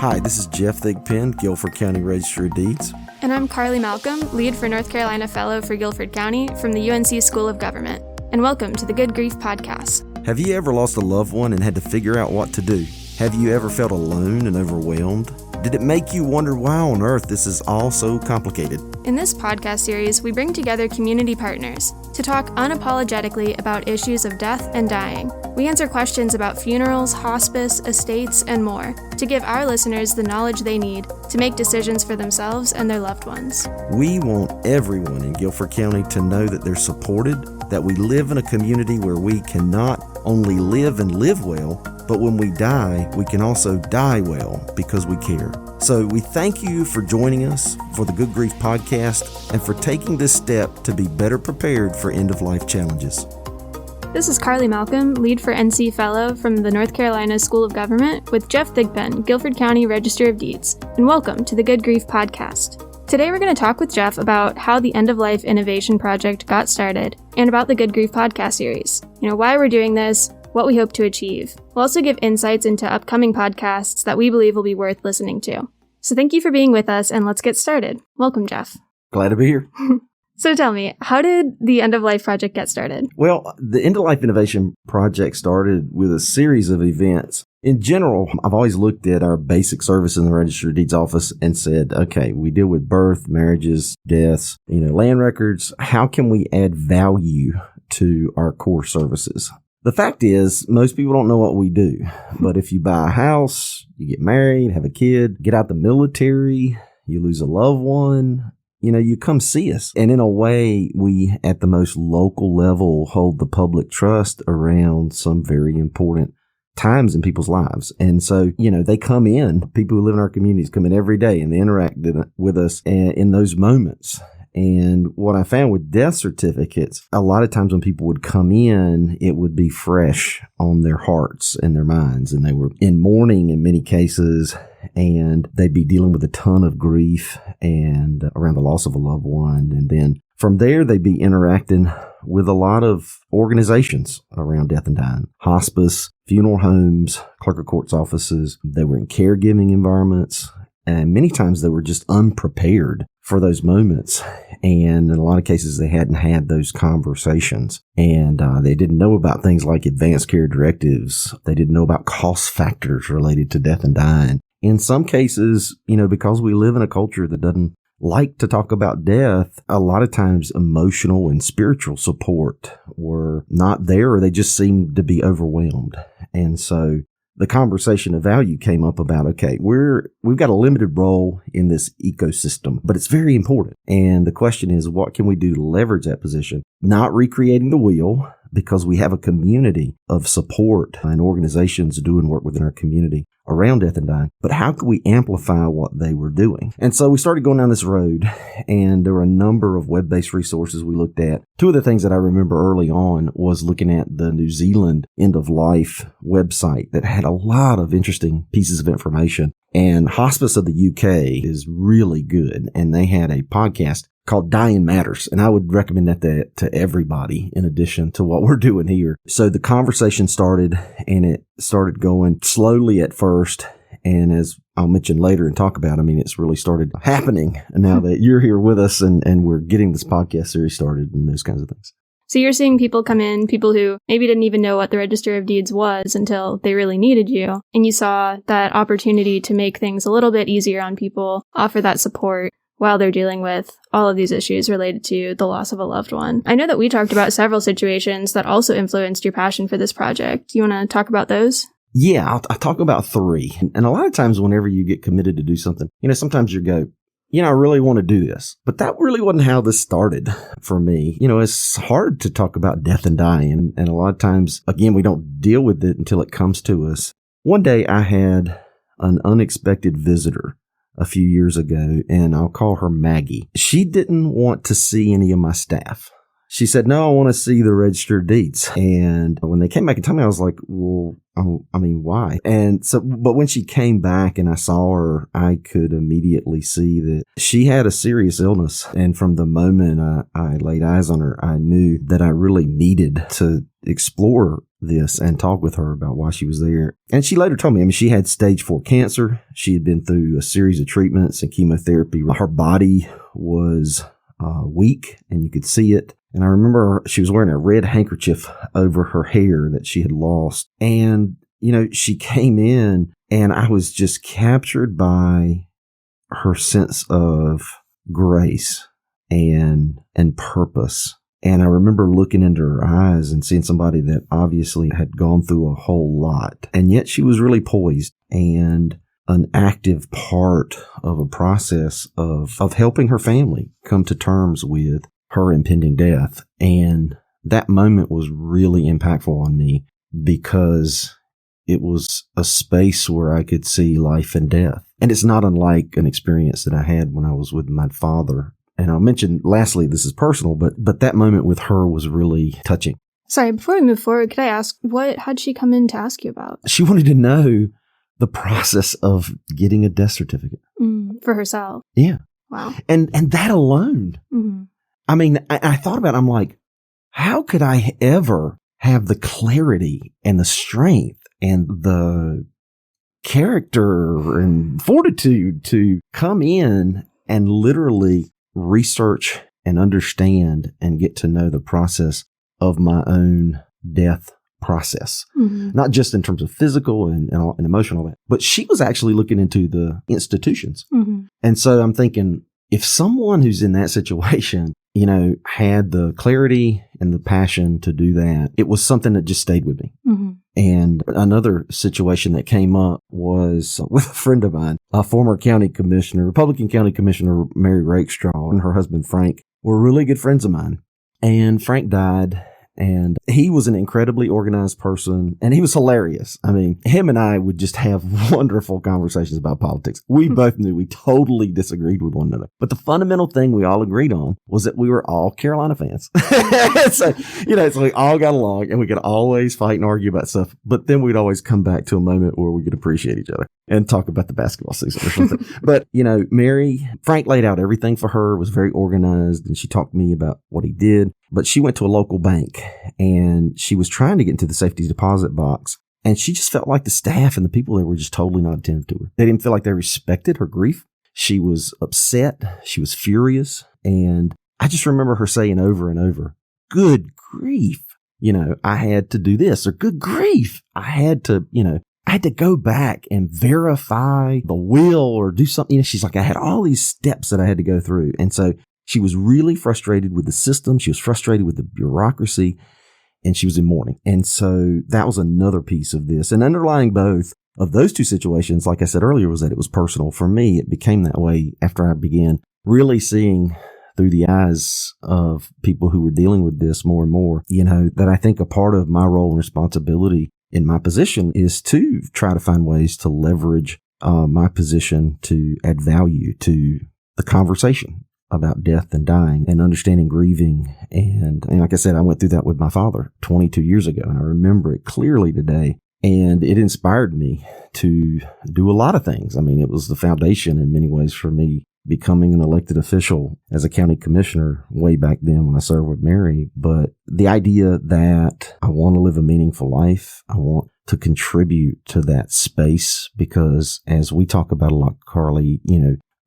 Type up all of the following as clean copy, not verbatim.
Hi, this is Jeff Thigpen, Guilford County Register of Deeds. And I'm Carly Malcolm, Lead for North Carolina Fellow for Guilford County from the UNC School of Government. And welcome to the Good Grief Podcast. Have you ever lost a loved one and had to figure out what to do? Have you ever felt alone and overwhelmed? Did it make you wonder why on earth this is all so complicated? In this podcast series, we bring together community partners to talk unapologetically about issues of death and dying. We answer questions about funerals, hospice, estates, and more to give our listeners the knowledge they need to make decisions for themselves and their loved ones. We want everyone in Guilford County to know that they're supported, that we live in a community where we can not only live and live well, but when we die, we can also die well because we care. So we thank you for joining us for the Good Grief Podcast and for taking this step to be better prepared for end-of-life challenges. This is Carly Malcolm, Lead for NC Fellow from the North Carolina School of Government with Jeff Thigpen, Guilford County Register of Deeds, and welcome to the Good Grief Podcast. Today we're going to talk with Jeff about how the End-of-Life Innovation Project got started and about the Good Grief Podcast series. Why we're doing this, what we hope to achieve. We'll also give insights into upcoming podcasts that we believe will be worth listening to. So thank you for being with us, and let's get started. Welcome, Jeff. Glad to be here. So tell me, how did the End-of-Life Project get started? Well, the End-of-Life Innovation Project started with a series of events. In general, I've always looked at our basic service in the Register of Deeds office and said, okay, we deal with birth, marriages, deaths, land records. How can we add value to our core services? The fact is, most people don't know what we do. But if you buy a house, you get married, have a kid, get out the military, you lose a loved one, you come see us. And in a way, we, at the most local level, hold the public trust around some very important times in people's lives. And so, they come in, people who live in our communities come in every day and they interact with us in those moments. And what I found with death certificates, a lot of times when people would come in, it would be fresh on their hearts and their minds. And they were in mourning in many cases, and they'd be dealing with a ton of grief and around the loss of a loved one. And then from there, they'd be interacting with a lot of organizations around death and dying. Hospice, funeral homes, clerk of court's offices. They were in caregiving environments. And many times they were just unprepared for those moments. And in a lot of cases, they hadn't had those conversations. And they didn't know about things like advanced care directives. They didn't know about cost factors related to death and dying. In some cases, because we live in a culture that doesn't like to talk about death, a lot of times emotional and spiritual support were not there, or they just seemed to be overwhelmed. And so the conversation of value came up about, okay, we've got a limited role in this ecosystem, but it's very important. And the question is, what can we do to leverage that position? Not recreating the wheel, because we have a community of support and organizations doing work within our community around death and dying, but how could we amplify what they were doing? And so we started going down this road, and there were a number of web-based resources we looked at. Two of the things that I remember early on was looking at the New Zealand end-of-life website that had a lot of interesting pieces of information. And Hospice of the UK is really good, and they had a podcast called Dying Matters. And I would recommend that to everybody in addition to what we're doing here. So the conversation started, and it started going slowly at first. And as I'll mention later and talk about, it's really started happening now that you're here with us and we're getting this podcast series started and those kinds of things. So you're seeing people come in, people who maybe didn't even know what the Register of Deeds was until they really needed you. And you saw that opportunity to make things a little bit easier on people, offer that support while they're dealing with all of these issues related to the loss of a loved one. I know that we talked about several situations that also influenced your passion for this project. You want to talk about those? Yeah, I'll talk about three. And a lot of times whenever you get committed to do something, sometimes you go, I really want to do this. But that really wasn't how this started for me. It's hard to talk about death and dying. And a lot of times, again, we don't deal with it until it comes to us. One day I had an unexpected visitor a few years ago, and I'll call her Maggie. She didn't want to see any of my staff. She said, no, I want to see the Register of Deeds. And when they came back and told me, I was like, well, why? And so, but when she came back and I saw her, I could immediately see that she had a serious illness. And from the moment I laid eyes on her, I knew that I really needed to explore this and talk with her about why she was there. And she later told me, she had stage 4 cancer. She had been through a series of treatments and chemotherapy. Her body was weak, and you could see it. And I remember she was wearing a red handkerchief over her hair that she had lost. And, she came in, and I was just captured by her sense of grace and purpose. And I remember looking into her eyes and seeing somebody that obviously had gone through a whole lot. And yet she was really poised and an active part of a process of helping her family come to terms with her impending death. And that moment was really impactful on me because it was a space where I could see life and death. And it's not unlike an experience that I had when I was with my father. And I'll mention, lastly, this is personal, but that moment with her was really touching. Sorry, before we move forward, could I ask, how'd she come in to ask you about? She wanted to know the process of getting a death certificate. For herself? Yeah. Wow. And that alone. Mm-hmm. I thought about it, I'm like, how could I ever have the clarity and the strength and the character and fortitude to come in and literally research and understand and get to know the process of my own death process, not just in terms of physical and emotional, but she was actually looking into the institutions. And so I'm thinking, if someone who's in that situation, had the clarity and the passion to do that, it was something that just stayed with me. And another situation that came up was with a friend of mine, a former Republican County Commissioner, Mary Rakestraw, and her husband, Frank, were really good friends of mine. And Frank died. And he was an incredibly organized person, and he was hilarious. Him and I would just have wonderful conversations about politics. We both knew we totally disagreed with one another. But the fundamental thing we all agreed on was that we were all Carolina fans. So we all got along, and we could always fight and argue about stuff. But then we'd always come back to a moment where we could appreciate each other and talk about the basketball season or something. But, Frank laid out everything for her, was very organized, and she talked to me about what he did. But she went to a local bank, and she was trying to get into the safety deposit box. And she just felt like the staff and the people there were just totally not attentive to her. They didn't feel like they respected her grief. She was upset. She was furious. And I just remember her saying over and over, "Good grief. I had to do this," or "Good grief. I had to go back and verify the will or do something." She's like, I had all these steps that I had to go through. And so she was really frustrated with the system. She was frustrated with the bureaucracy, and she was in mourning. And so that was another piece of this. And underlying both of those two situations, like I said earlier, was that it was personal. For me, it became that way after I began really seeing through the eyes of people who were dealing with this more and more, that I think a part of my role and responsibility in my position is to try to find ways to leverage my position to add value to the conversation about death and dying and understanding grieving. And like I said, I went through that with my father 22 years ago, and I remember it clearly today. And it inspired me to do a lot of things. It was the foundation in many ways for me becoming an elected official as a county commissioner way back then when I served with Mary. But the idea that I want to live a meaningful life, I want to contribute to that space, because as we talk about a lot, Carly,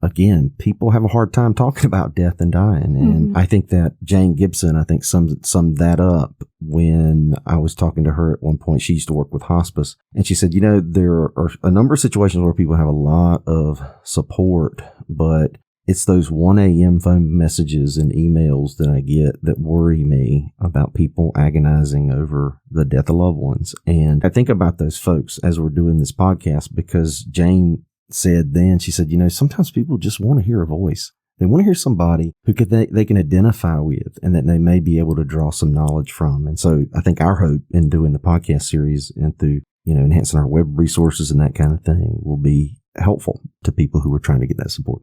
again, people have a hard time talking about death and dying. And I think that Jane Gibson, summed that up when I was talking to her at one point. She used to work with hospice. And she said, there are a number of situations where people have a lot of support, but it's those 1 a.m. phone messages and emails that I get that worry me about people agonizing over the death of loved ones. And I think about those folks as we're doing this podcast, because Jane said then, she said, sometimes people just want to hear a voice. They want to hear somebody who they can identify with and that they may be able to draw some knowledge from. And so I think our hope in doing the podcast series and through, enhancing our web resources and that kind of thing will be helpful to people who are trying to get that support.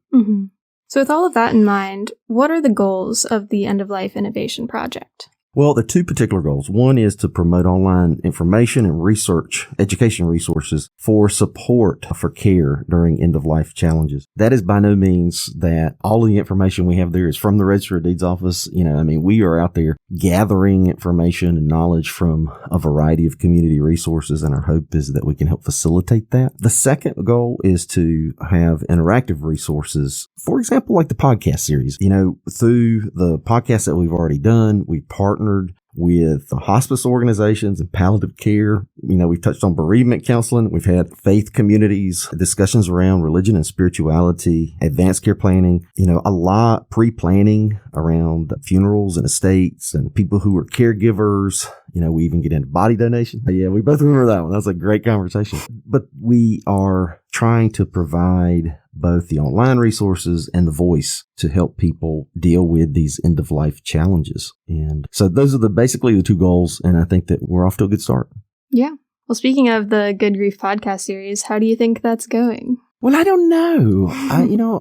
So with all of that in mind, what are the goals of the End of Life Innovation Project? Well, the two particular goals. One is to promote online information and research, education resources for support for care during end-of-life challenges. That is by no means that all of the information we have there is from the Register of Deeds office. We are out there gathering information and knowledge from a variety of community resources, and our hope is that we can help facilitate that. The second goal is to have interactive resources, for example, like the podcast series. Through the podcast that we've already done, we partnered with hospice organizations and palliative care. We've touched on bereavement counseling. We've had faith communities, discussions around religion and spirituality, advanced care planning, a lot pre-planning around funerals and estates and people who are caregivers. We even get into body donation. Yeah, we both remember that one. That was a great conversation. But we are trying to provide both the online resources and the voice to help people deal with these end-of-life challenges. And so those are basically the two goals, and I think that we're off to a good start. Yeah. Well, speaking of the Good Grief podcast series, how do you think that's going? Well, I don't know.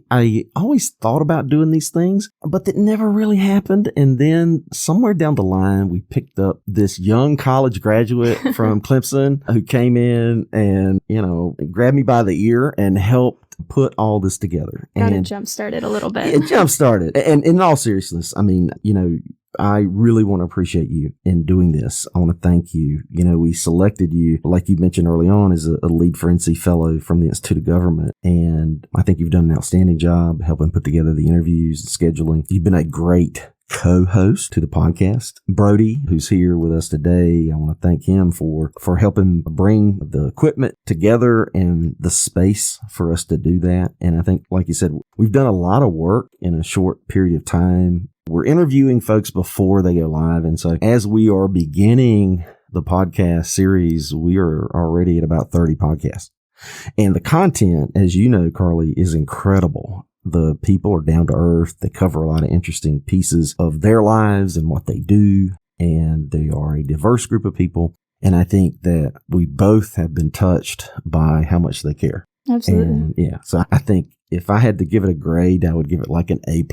I always thought about doing these things, but that never really happened. And then somewhere down the line, we picked up this young college graduate from Clemson who came in and, grabbed me by the ear and helped put all this together. Got it jump-started a little bit. It jump-started. And in all seriousness, I really want to appreciate you in doing this. I want to thank you. We selected you, like you mentioned early on, as a lead for NC fellow from the Institute of Government. And I think you've done an outstanding job helping put together the interviews and scheduling. You've been a great co-host to the podcast. Brody, who's here with us today, I want to thank him for helping bring the equipment together and the space for us to do that. And I think, like you said, we've done a lot of work in a short period of time. We're interviewing folks before they go live. And so as we are beginning the podcast series, we are already at about 30 podcasts. And the content, as you know, Carly, is incredible. The people are down to earth. They cover a lot of interesting pieces of their lives and what they do. And they are a diverse group of people. And I think that we both have been touched by how much they care. Absolutely. And yeah. So I think if I had to give it a grade, I would give it like an A+,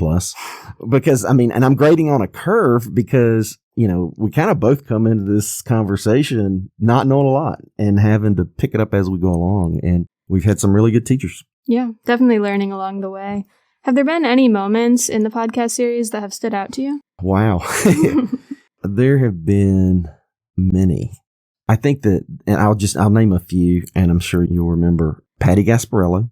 because and I'm grading on a curve because, we kind of both come into this conversation not knowing a lot and having to pick it up as we go along. And we've had some really good teachers. Yeah, definitely learning along the way. Have there been any moments in the podcast series that have stood out to you? Wow. There have been many. I think that, and I'll name a few, and I'm sure you'll remember Patty Gasparello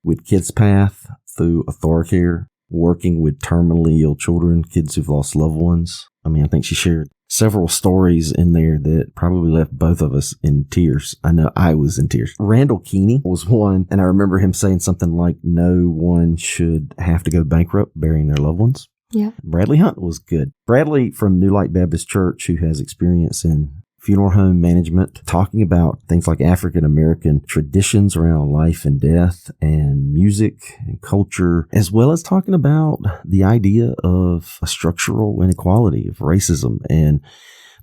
with Kids Path through AuthoriCare, working with terminally ill children, kids who've lost loved ones. I think she shared several stories in there that probably left both of us in tears. I know I was in tears. Randall Keeney was one, and I remember him saying something like, no one should have to go bankrupt burying their loved ones. Yeah. Bradley Hunt was good. Bradley from New Light Baptist Church, who has experience in funeral home management, talking about things like African American traditions around life and death and music and culture, as well as talking about the idea of a structural inequality of racism and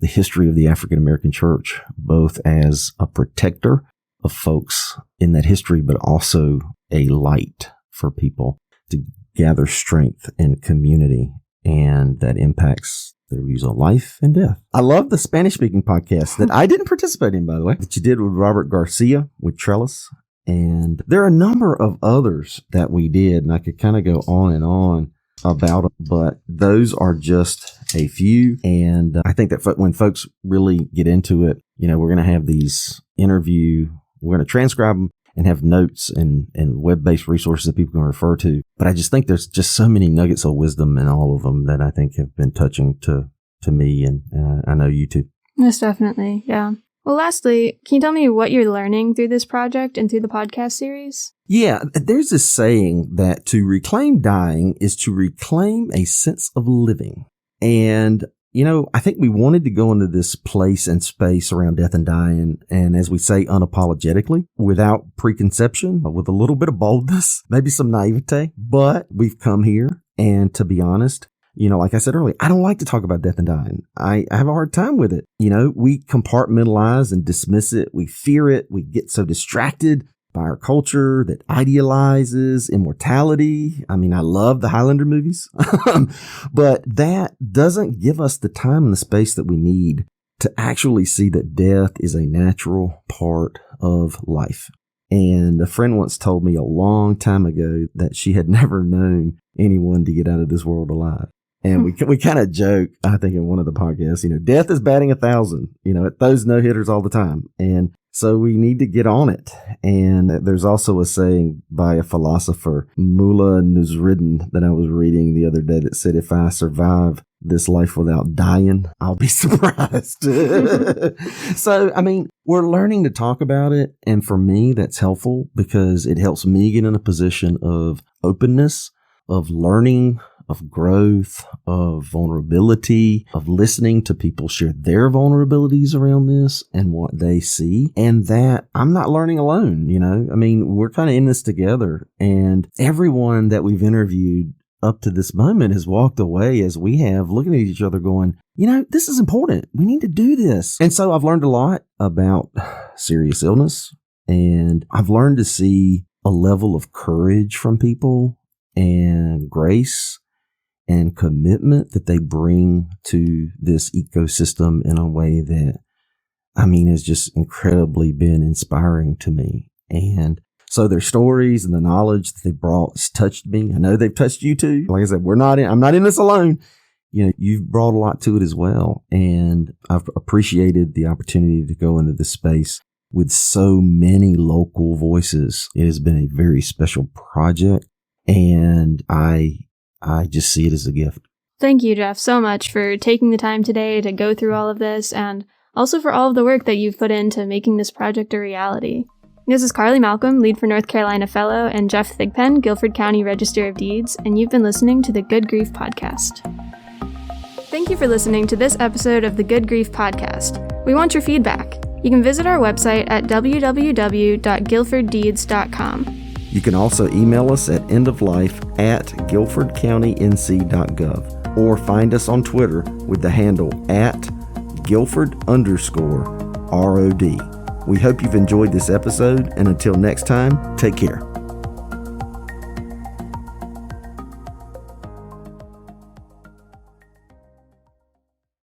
the history of the African American church, both as a protector of folks in that history, but also a light for people to gather strength in community, and that impacts their views on life and death. I love the Spanish-speaking podcast that I didn't participate in, by the way, that you did with Robert Garcia with Trellis. And there are a number of others that we did, and I could kind of go on and on about them, but those are just a few. And I think that when folks really get into it, we're going to have these we're going to transcribe them and have notes and web-based resources that people can refer to. But I just think there's just so many nuggets of wisdom in all of them that I think have been touching to me, and I know you too. Yes, definitely. Yeah. Well, lastly, can you tell me what you're learning through this project and through the podcast series? Yeah, there's this saying that to reclaim dying is to reclaim a sense of living. And I think we wanted to go into this place and space around death and dying, and as we say, unapologetically, without preconception, with a little bit of boldness, maybe some naivete, but we've come here, and to be honest, like I said earlier, I don't like to talk about death and dying. I have a hard time with it. We compartmentalize and dismiss it. We fear it. We get so distracted by our culture that idealizes immortality. I mean, I love the Highlander movies, but that doesn't give us the time and the space that we need to actually see that death is a natural part of life. And a friend once told me a long time ago that she had never known anyone to get out of this world alive. And we kind of joke, I think in one of the podcasts, death is batting 1,000, it throws no hitters all the time. And so we need to get on it. And there's also a saying by a philosopher, Mullah Nasruddin, that I was reading the other day that said, if I survive this life without dying, I'll be surprised. So, we're learning to talk about it. And for me, that's helpful because it helps me get in a position of openness, of learning, of growth, of vulnerability, of listening to people share their vulnerabilities around this and what they see. And that I'm not learning alone, we're kind of in this together. And everyone that we've interviewed up to this moment has walked away as we have, looking at each other going, this is important. We need to do this. And so I've learned a lot about serious illness, and I've learned to see a level of courage from people and grace and commitment that they bring to this ecosystem in a way that, has just incredibly been inspiring to me. And so their stories and the knowledge that they brought has touched me. I know they've touched you too. Like I said, I'm not in this alone. You've brought a lot to it as well. And I've appreciated the opportunity to go into this space with so many local voices. It has been a very special project, and I just see it as a gift. Thank you, Jeff, so much for taking the time today to go through all of this, and also for all of the work that you've put into making this project a reality. This is Carly Malcolm, Lead for North Carolina Fellow, and Jeff Thigpen, Guilford County Register of Deeds, and you've been listening to the Good Grief Podcast. Thank you for listening to this episode of the Good Grief Podcast. We want your feedback. You can visit our website at www.guilforddeeds.com. You can also email us at endoflife@guilfordcountync.gov or find us on Twitter with the handle @Guilford_ROD. We hope you've enjoyed this episode, and until next time, take care.